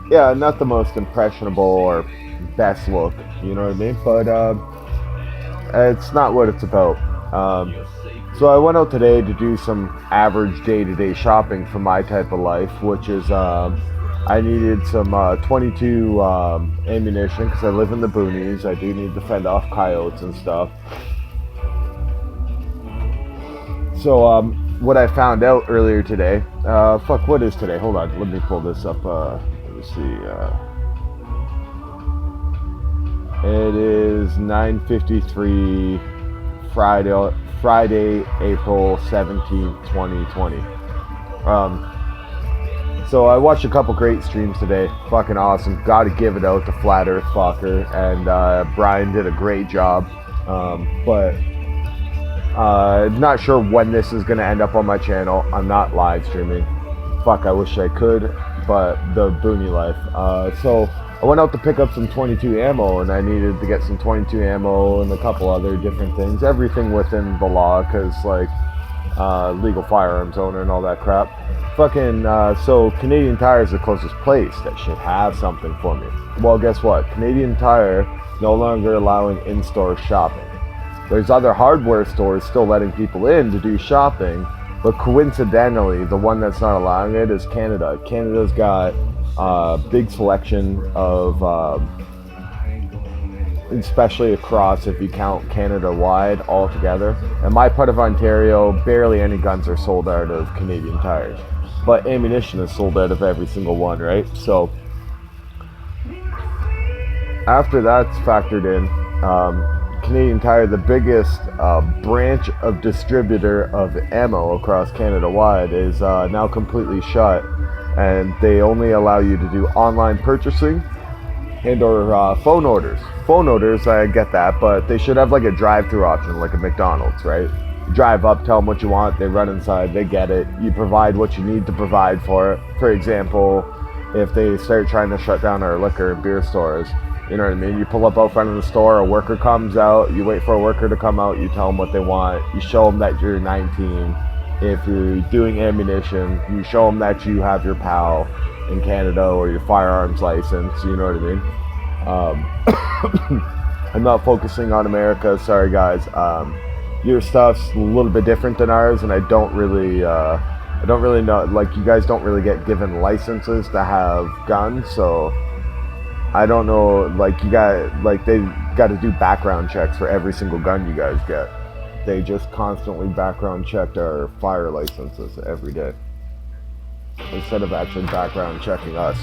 Yeah, not the most impressionable or best look, you know what I mean? But it's not what it's about. So I went out today to do some average day-to-day shopping for my type of life, which is I needed some 22 ammunition because I live in the boonies. I do need to fend off coyotes and stuff. So what I found out earlier today, what is today? Hold on, let me pull this up. Let me see. It is 9:53 Friday, April 17th, 2020. Um, so I watched a couple great streams today. Fucking awesome. Got to give it out to Flat Earth Fucker, and Brian did a great job. But not sure when this is gonna end up on my channel. I'm not live streaming. Fuck, I wish I could, but the boonie life. So I went out to pick up some 22 ammo, and I needed to get some 22 ammo and a couple other different things. Everything within the law, because like legal firearms owner and all that crap. Fucking so Canadian Tire is the closest place that should have something for me. Well, guess what? Canadian Tire no longer allowing in-store shopping. There's other hardware stores still letting people in to do shopping, but coincidentally, the one that's not allowing it is Canada. Canada's got a big selection of, especially across if you count Canada wide altogether. In my part of Ontario, barely any guns are sold out of Canadian Tires, but ammunition is sold out of every single one, right? So after that's factored in, Canadian Tire, the biggest branch of distributor of ammo across Canada wide, is now completely shut, and they only allow you to do online purchasing and or phone orders. Phone orders, I get that, but they should have like a drive-through option, like a McDonald's, right? You drive up, tell them what you want, they run inside, they get it. You provide what you need to provide for it. For example, if they start trying to shut down our liquor and beer stores, you know what I mean? You pull up out front of the store, a worker comes out, you wait for a worker to come out, you tell them what they want, you show them that you're 19. If you're doing ammunition, you show them that you have your PAL in Canada or your firearms license, you know what I mean? I'm not focusing on America, sorry guys. Your stuff's a little bit different than ours, and I don't really know, like you guys don't really get given licenses to have guns, so I don't know, like they got to do background checks for every single gun you guys get. They just constantly background checked our fire licenses every day, instead of actually background checking us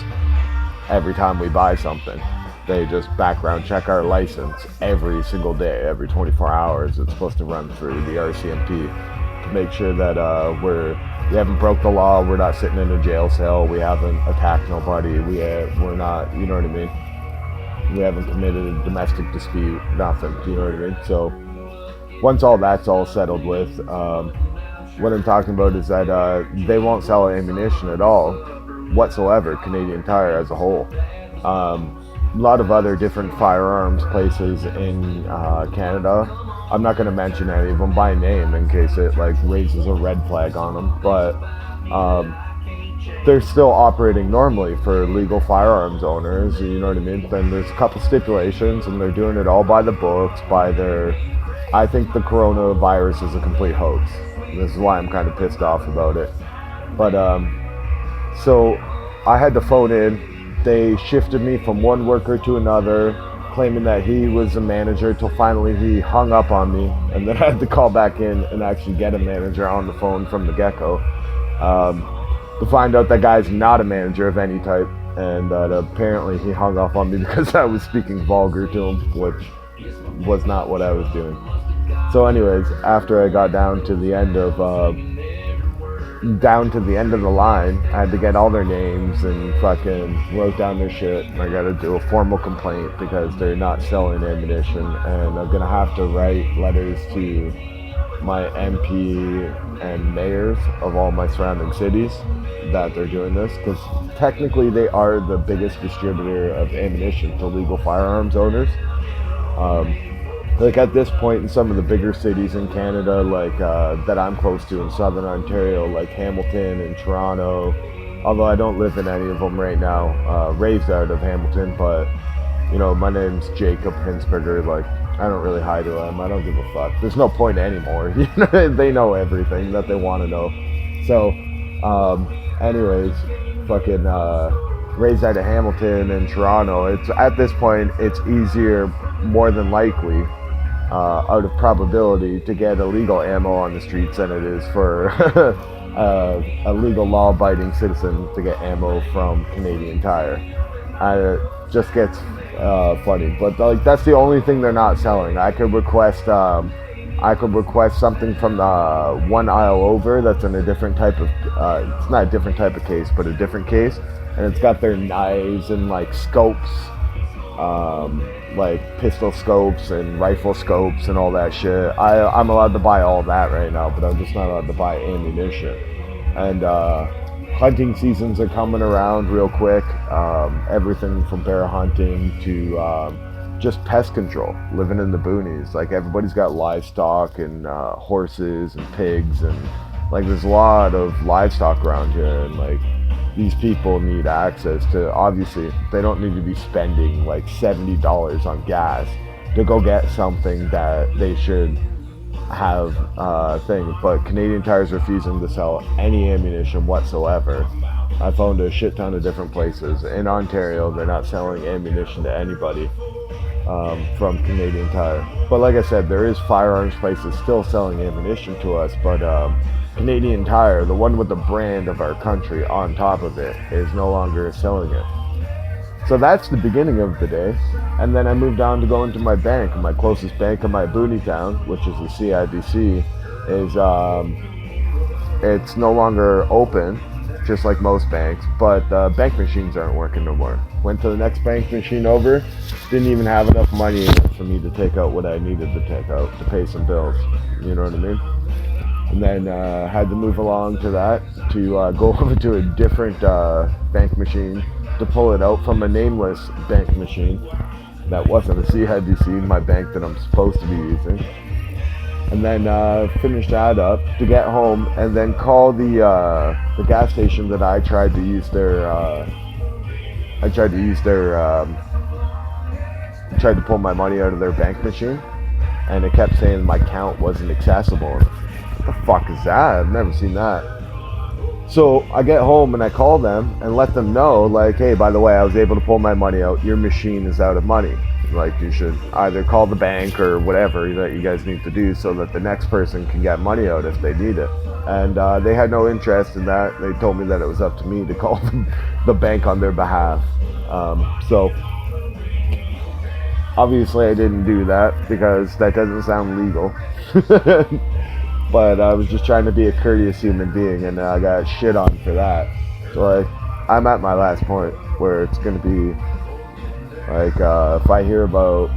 every time we buy something. They just background check our license every single day, every 24 hours. It's supposed to run through the RCMP to make sure that we haven't broke the law, we're not sitting in a jail cell, we haven't attacked nobody, we're not, you know what I mean? We haven't committed a domestic dispute, nothing, you know what I mean? So once all that's all settled with, what I'm talking about is that they won't sell ammunition at all whatsoever, Canadian Tire as a whole. A lot of other different firearms places in Canada. I'm not going to mention any of them by name in case it like raises a red flag on them, but they're still operating normally for legal firearms owners, you know what I mean? Then there's a couple stipulations, and they're doing it all by the books, I think the coronavirus is a complete hoax. This is why I'm kind of pissed off about it. But so I had to phone in. They shifted me from one worker to another, claiming that he was a manager, till finally he hung up on me, and then I had to call back in and actually get a manager on the phone from the get-go, to find out that guy's not a manager of any type, and that apparently he hung up on me because I was speaking vulgar to him, which was not what I was doing. So anyways, after I got down to the end of the line, I had to get all their names and fucking wrote down their shit, and I gotta do a formal complaint because they're not selling ammunition, and I'm gonna have to write letters to my MP and mayors of all my surrounding cities that they're doing this, because technically they are the biggest distributor of ammunition to legal firearms owners. Like at this point in some of the bigger cities in Canada, like that I'm close to in southern Ontario, like Hamilton and Toronto, although I don't live in any of them right now. Raised out of Hamilton, but my name's Jacob Hinsberger. Like, I don't really hide who I am. I don't give a fuck. There's no point anymore. They know everything that they want to know. So, anyways, fucking raised out of Hamilton and Toronto. It's at this point, it's easier, more than likely, out of probability, to get illegal ammo on the streets than it is for a legal law-abiding citizen to get ammo from Canadian Tire. It just gets funny, but like that's the only thing they're not selling. I could request something from the one aisle over that's in a different type of it's not a different type of case, but a different case, and it's got their knives and like scopes, like pistol scopes and rifle scopes and all that shit. I'm allowed to buy all that right now, but I'm just not allowed to buy ammunition. And hunting seasons are coming around real quick. Everything from bear hunting to just pest control, living in the boonies. Like, everybody's got livestock and horses and pigs, and like there's a lot of livestock around here, and like these people need access to, obviously they don't need to be spending like $70 on gas to go get something that they should have thing. But Canadian Tire's refusing to sell any ammunition whatsoever. I found a shit ton of different places. In Ontario, they're not selling ammunition to anybody from Canadian Tire. But like I said, there is firearms places still selling ammunition to us, but Canadian Tire, the one with the brand of our country on top of it, is no longer selling it. So that's the beginning of the day. And then I moved on to go into my bank. And my closest bank in my booney town, which is the CIBC, is it's no longer open, just like most banks, but bank machines aren't working no more. Went to the next bank machine over, didn't even have enough money for me to take out what I needed to take out to pay some bills. You know what I mean? And then had to move along to that to go over to a different bank machine to pull it out from a nameless bank machine that wasn't a CIBC, my bank that I'm supposed to be using. And then finish that up to get home, and then call the gas station that I tried to use their tried to pull my money out of their bank machine, and it kept saying my account wasn't accessible. What the fuck is that? I've never seen that. So I get home and I call them and let them know, like, hey, by the way, I was able to pull my money out. Your machine is out of money. Like, you should either call the bank or whatever that you guys need to do so that the next person can get money out if they need it. And they had no interest in that. They told me that it was up to me to call the bank on their behalf. So obviously I didn't do that because that doesn't sound legal. But I was just trying to be a courteous human being, and I got shit on for that. So like, I'm at my last point where it's gonna be like, if I hear about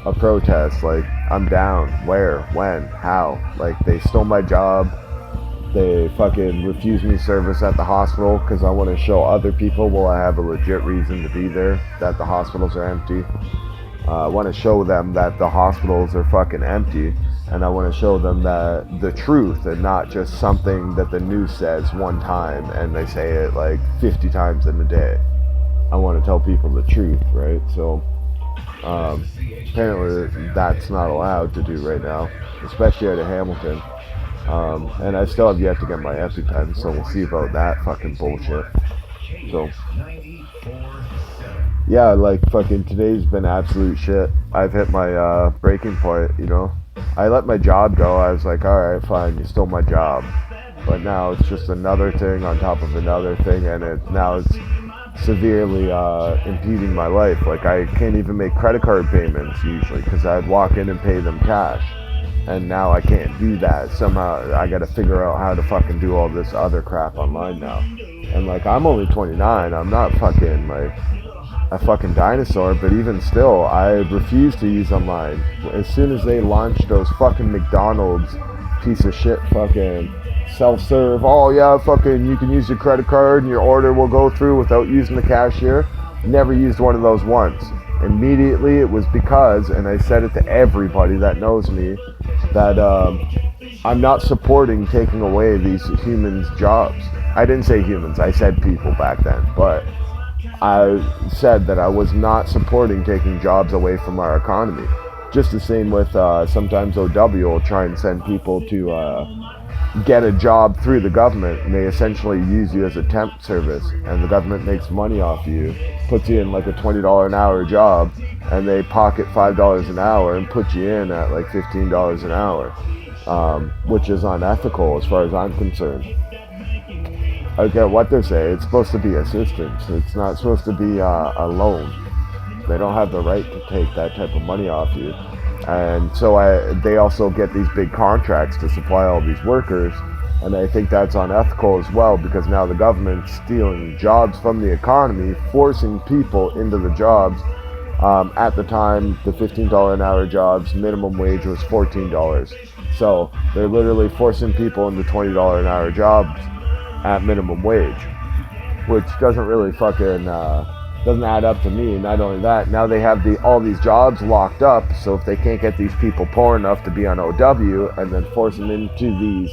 a protest, like, I'm down. Where? When? How? Like, they stole my job. They fucking refused me service at the hospital because I want to show other people, well, I have a legit reason to be there, that the hospitals are empty. I want to show them that the hospitals are fucking empty, and I want to show them that the truth, and not just something that the news says one time and they say it like 50 times in a day. I want to tell people the truth, right? So apparently that's not allowed to do right now, especially out of Hamilton. And I still have yet to get my EpiPen, so we'll see about that fucking bullshit. So yeah, like, fucking today's been absolute shit. I've hit my breaking point, you know. I let my job go. I was like, alright, fine, you stole my job. But now it's just another thing on top of another thing, and now it's severely impeding my life. Like, I can't even make credit card payments usually because I'd walk in and pay them cash. And now I can't do that. Somehow I gotta figure out how to fucking do all this other crap online now. And like, I'm only 29. I'm not fucking like a fucking dinosaur, but even still, I refuse to use online. As soon as they launched those fucking McDonald's piece of shit fucking self-serve, oh yeah, fucking you can use your credit card and your order will go through without using the cashier. Never used one of those once. Immediately it was because, and I said it to everybody that knows me, that I'm not supporting taking away these humans' jobs. I didn't say humans, I said people back then, but I said that I was not supporting taking jobs away from our economy. Just the same with sometimes OW will try and send people to get a job through the government, and they essentially use you as a temp service, and the government makes money off you, puts you in like a $20 an hour job, and they pocket $5 an hour and put you in at like $15 an hour, which is unethical as far as I'm concerned. I get what they're saying. It's supposed to be assistance. It's not supposed to be a loan. They don't have the right to take that type of money off you. And so they also get these big contracts to supply all these workers. And I think that's unethical as well, because now the government's stealing jobs from the economy, forcing people into the jobs. At the time, the $15 an hour jobs, minimum wage was $14. So they're literally forcing people into $20 an hour jobs at minimum wage, which doesn't really fucking doesn't add up to me. Not only that, now they have all these jobs locked up, so if they can't get these people poor enough to be on OW and then force them into these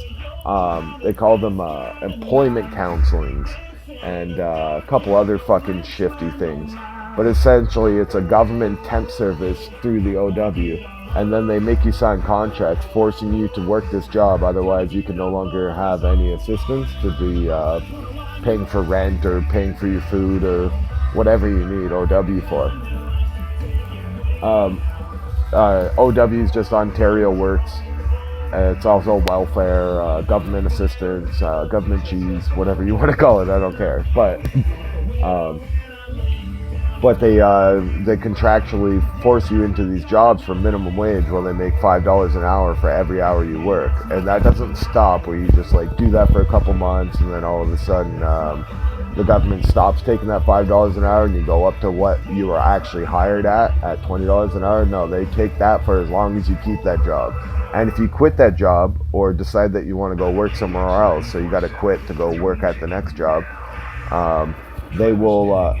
they call them employment counselings and a couple other fucking shifty things, but essentially it's a government temp service through the OW, and then they make you sign contracts forcing you to work this job, otherwise you can no longer have any assistance to be paying for rent or paying for your food or whatever you need OW for. OW is just Ontario Works. It's also welfare, government assistance, government cheese, whatever you want to call it, I don't care. But they contractually force you into these jobs for minimum wage, where they make $5 an hour for every hour you work, and that doesn't stop. Where you just like do that for a couple months, and then all of a sudden the government stops taking that $5 an hour, and you go up to what you were actually hired at $20 an hour. No, they take that for as long as you keep that job, and if you quit that job or decide that you want to go work somewhere else, so you got to quit to go work at the next job. They will,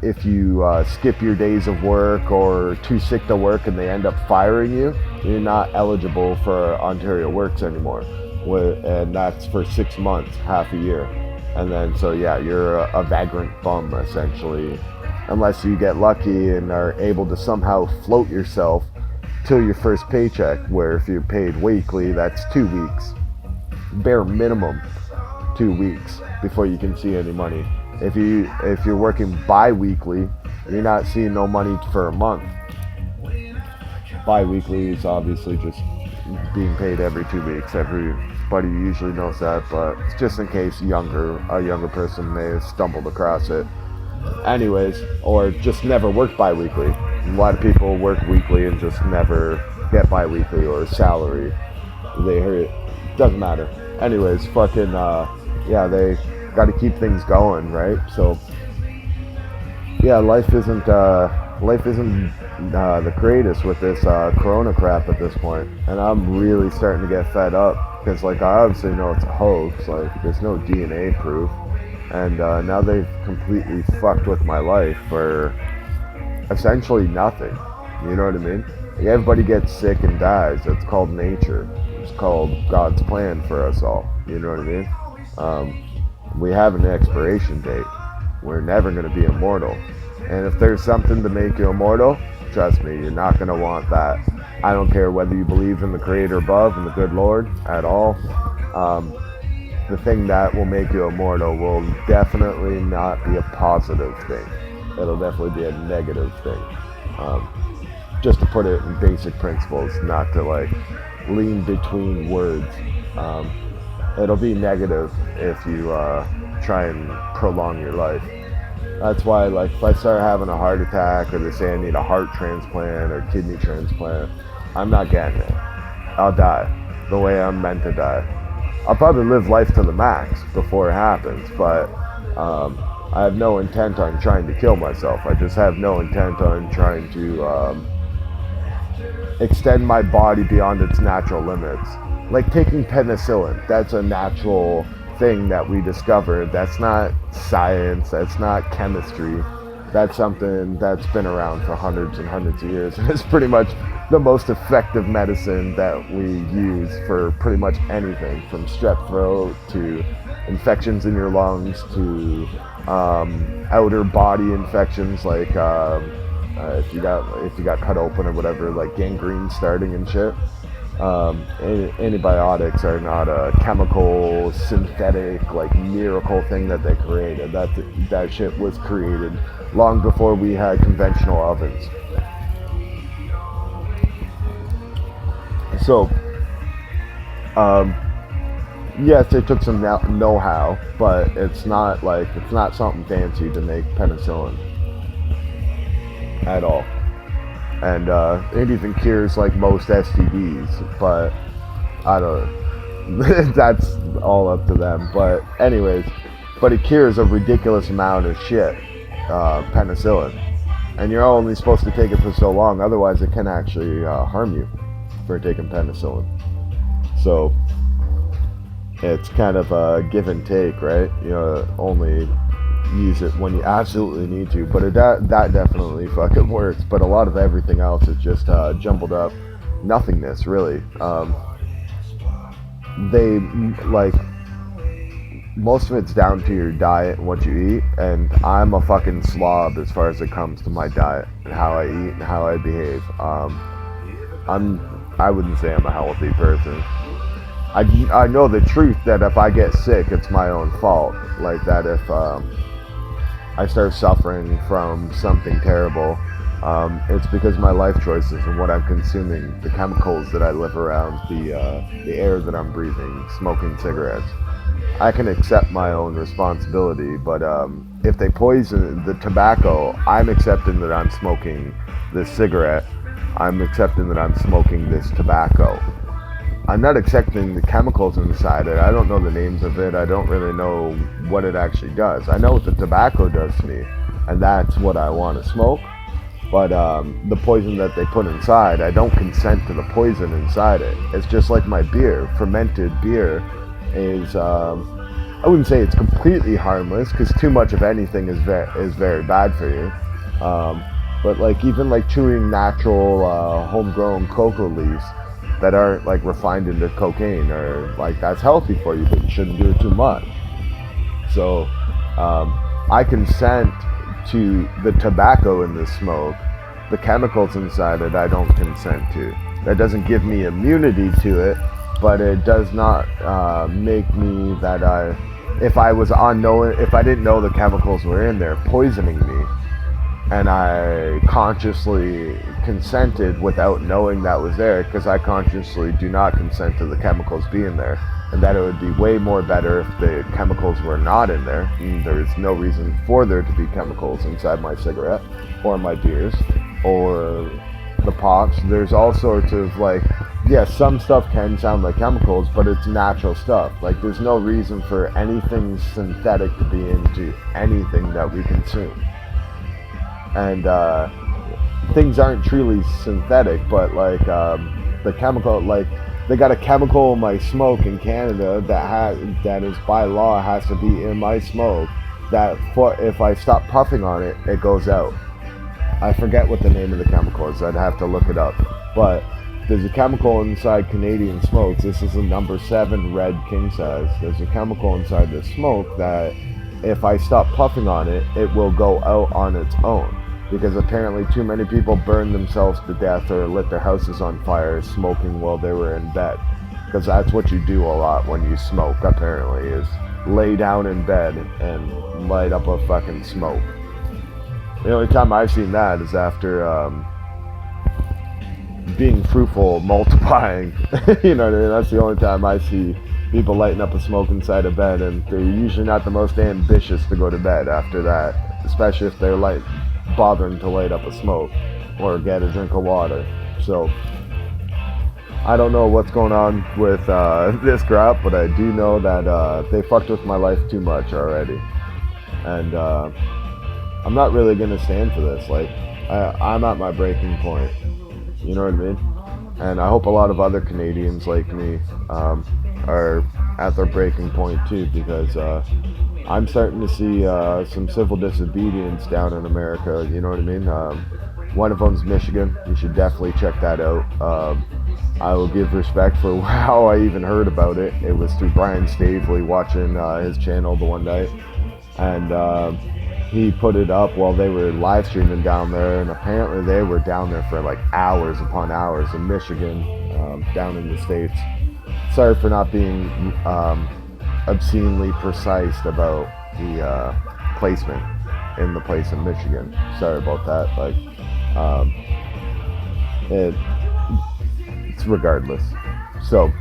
if you skip your days of work or too sick to work and they end up firing you, you're not eligible for Ontario Works anymore. And that's for 6 months, half a year. And then, so yeah, you're a vagrant bum, essentially, unless you get lucky and are able to somehow float yourself till your first paycheck, where if you're paid weekly, that's 2 weeks. Bare minimum 2 weeks before you can see any money. If you're working bi-weekly, you're not seeing no money for a month. Bi-weekly is obviously just being paid every 2 weeks. Everybody usually knows that, but it's just in case a younger person may have stumbled across it. Anyways, or just never worked bi-weekly. A lot of people work weekly and just never get bi-weekly or salary. They hear it. Doesn't matter. Anyways, fucking they got to keep things going, right? So yeah, life isn't the greatest with this corona crap at this point, and I'm really starting to get fed up, because like I obviously know it's a hoax, like there's no DNA proof, and now they've completely fucked with my life for essentially nothing. You know what I mean? Like, everybody gets sick and dies. It's called nature. It's called God's plan for us all. You know what I mean? We have an expiration date. We're never going to be immortal. And if there's something to make you immortal, trust me, you're not going to want that. I don't care whether you believe in the Creator above and the good Lord at all. The thing that will make you immortal will definitely not be a positive thing. It'll definitely be a negative thing. Just to put it in basic principles, not to like lean between words. It'll be negative if you try and prolong your life. That's why, like, if I start having a heart attack, or they say I need a heart transplant or kidney transplant, I'm not getting it. I'll die the way I'm meant to die. I'll probably live life to the max before it happens, but I have no intent on trying to kill myself. I just have no intent on trying to extend my body beyond its natural limits. Like taking penicillin, that's a natural thing that we discovered. That's not science, that's not chemistry. That's something that's been around for hundreds and hundreds of years. And it's pretty much the most effective medicine that we use for pretty much anything, from strep throat to infections in your lungs to outer body infections, like if you got cut open or whatever, like gangrene starting and shit. Antibiotics are not a chemical, synthetic, like miracle thing that they created. That shit was created long before we had conventional ovens. So, yes, it took some know-how, but it's not something fancy to make penicillin at all. And it even cures like most STDs, but I don't know. That's all up to them. But anyways, it cures a ridiculous amount of shit, penicillin. And you're only supposed to take it for so long, otherwise it can actually harm you for taking penicillin. So it's kind of a give and take, right? You know, only use it when you absolutely need to, but that definitely fucking works. But a lot of everything else is just jumbled up nothingness, really. They like most of it's down to your diet and what you eat, and I'm a fucking slob as far as it comes to my diet and how I eat and how I behave. I wouldn't say I'm a healthy person. I know the truth that if I get sick, it's my own fault. Like that if I start suffering from something terrible, it's because of my life choices and what I'm consuming, the chemicals that I live around, the air that I'm breathing, smoking cigarettes. I can accept my own responsibility, but if they poison the tobacco, I'm accepting that I'm smoking this cigarette. I'm accepting that I'm smoking this tobacco. I'm not accepting the chemicals inside it. I don't know the names of it. I don't really know what it actually does. I know what the tobacco does to me, and that's what I want to smoke. But the poison that they put inside, I don't consent to the poison inside it. It's just like my beer. Fermented beer is, I wouldn't say it's completely harmless, because too much of anything is very bad for you. But like even like chewing natural homegrown cocoa leaves that aren't like refined into cocaine, or like that's healthy for you, but you shouldn't do it too much. So I consent to the tobacco in the smoke. The chemicals inside it I don't consent to. That doesn't give me immunity to it, but it does not make me that if I didn't know the chemicals were in there poisoning me, and I consciously consented without knowing that was there, because I consciously do not consent to the chemicals being there, and that it would be way more better if the chemicals were not in there. There's no reason for there to be chemicals inside my cigarette or my beers or the pops. There's all sorts of like, yes, some stuff can sound like chemicals, but it's natural stuff. Like there's no reason for anything synthetic to be into anything that we consume. And things aren't truly synthetic, but like the chemical, like they got a chemical in my smoke in Canada that is by law has to be in my smoke, that if I stop puffing on it, it goes out. I forget what the name of the chemical is. I'd have to look it up. But there's a chemical inside Canadian smokes. This is a number 7 red king size. There's a chemical inside the smoke that if I stop puffing on it, it will go out on its own. Because apparently too many people burned themselves to death or lit their houses on fire smoking while they were in bed. Because that's what you do a lot when you smoke, apparently, is lay down in bed and light up a fucking smoke. The only time I've seen that is after being fruitful, multiplying. You know what I mean? That's the only time I see people lighting up a smoke inside a bed, and they're usually not the most ambitious to go to bed after that, especially if they're bothering to light up a smoke or get a drink of water. So I don't know what's going on with this crop, but I do know that they fucked with my life too much already, and I'm not really gonna stand for this. Like I'm at my breaking point, you know what I mean? And I hope a lot of other Canadians like me are at their breaking point too, because I'm starting to see some civil disobedience down in America, you know what I mean? One of them's Michigan. You should definitely check that out. I will give respect for how I even heard about it. It was through Brian Stavely watching his channel the one night, and he put it up while they were live streaming down there, and apparently they were down there for like hours upon hours in Michigan, down in the States. Sorry for not being obscenely precise about the placement in the place in Michigan. Sorry about that. Like, it's regardless. So,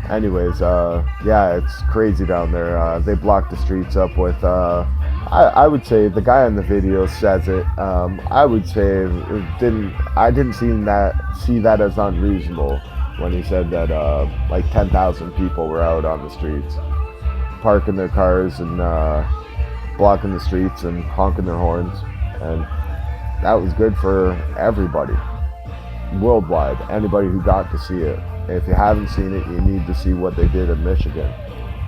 anyways, yeah, it's crazy down there. They blocked the streets up with, I would say the guy in the video says it. I would say I didn't see that as unreasonable when he said that like 10,000 people were out on the streets, parking their cars and blocking the streets and honking their horns, and that was good for everybody worldwide. Anybody who got to see it. If you haven't seen it, you need to see what they did in Michigan.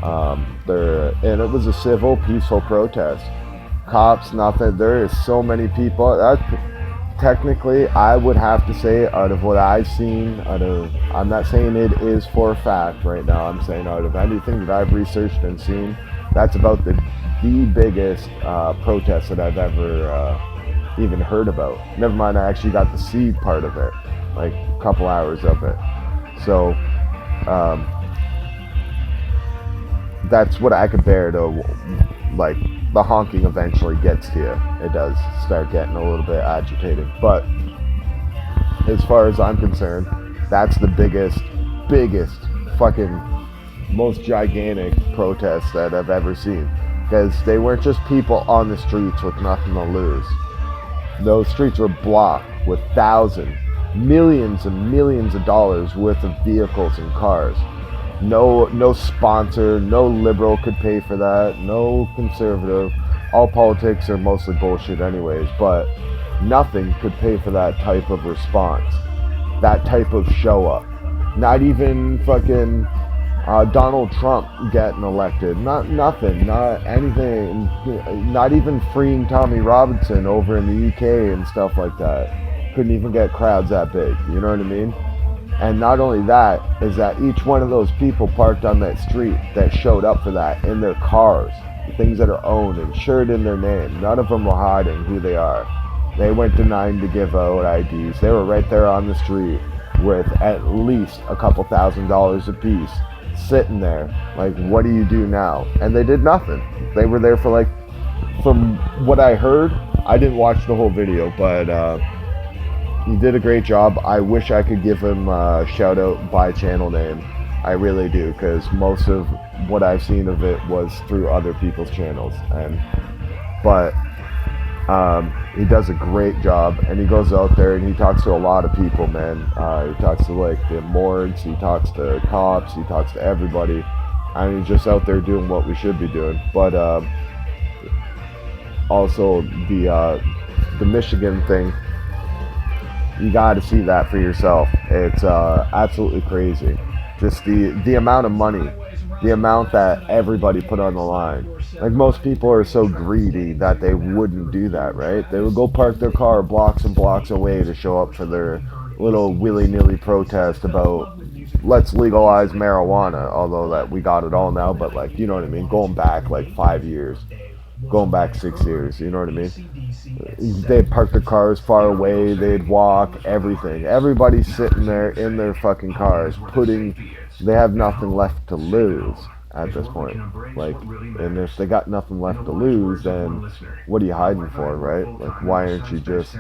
And it was a civil, peaceful protest. Cops, nothing. There is so many people. Technically, I would have to say, out of what I've seen, I'm not saying it is for a fact right now. I'm saying out of anything that I've researched and seen, that's about the biggest protest that I've ever even heard about. Never mind, I actually got to see part of it, like a couple hours of it. So that's what I could bear to, like, the honking eventually gets to you. It does start getting a little bit agitating. But as far as I'm concerned, that's the biggest, fucking, most gigantic protest that I've ever seen. Because they weren't just people on the streets with nothing to lose. Those streets were blocked with millions and millions of dollars worth of vehicles and cars. No sponsor, no liberal could pay for that, no conservative. All politics are mostly bullshit anyways, but nothing could pay for that type of response, that type of show up. Not even fucking Donald Trump getting elected, not anything, not even freeing Tommy Robinson over in the UK and stuff like that. Couldn't even get crowds that big, you know what I mean? And not only that, is that each one of those people parked on that street that showed up for that in their cars, things that are owned, insured in their name, none of them were hiding who they are. They weren't denying to give out IDs. They were right there on the street with at least a couple $1,000s a piece, sitting there like, what do you do now? And they did nothing. They were there for, like, from what I heard, I didn't watch the whole video, but he did a great job. I wish I could give him a shout out by channel name. I really do, because most of what I've seen of it was through other people's channels. But he does a great job, and he goes out there and he talks to a lot of people, man. He talks to, like, the morgues, he talks to cops, he talks to everybody, and he's just out there doing what we should be doing. But also the Michigan thing, you got to see that for yourself. It's absolutely crazy. Just the amount of money, the amount that everybody put on the line. Like, most people are so greedy that they wouldn't do that, right? They would go park their car blocks and blocks away to show up for their little willy-nilly protest about let's legalize marijuana, although that we got it all now, but, like, you know what I mean? Going back like 5 years. Going back 6 years, you know what I mean? They'd park their cars far away, they'd walk, everything. Everybody's sitting there in their fucking cars, they have nothing left to lose at this point. Like, and if they got nothing left to lose, then what are you hiding for, right? Like, why aren't you just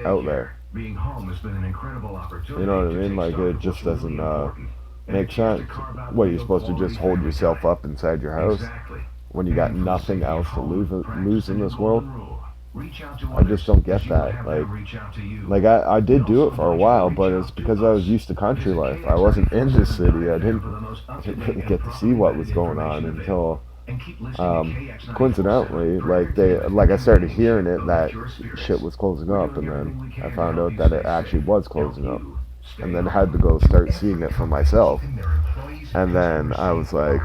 out there? You know what I mean? Like, it just doesn't make sense. What, are you supposed to just hold yourself up inside your house when you got nothing else to lose in this world? I just don't get that. Like I did do it for a while, but it's because I was used to country life. I wasn't in the city. I didn't really get to see what was going on until coincidentally, like I started hearing it that shit was closing up, and then I found out that it actually was closing up, and then had to go start seeing it for myself. And then I was like,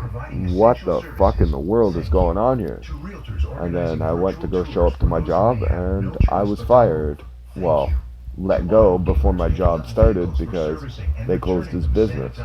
what the fuck in the world is going on here? And then I went to go show up to my job, and I was fired. Well, let go before my job started because they closed his business.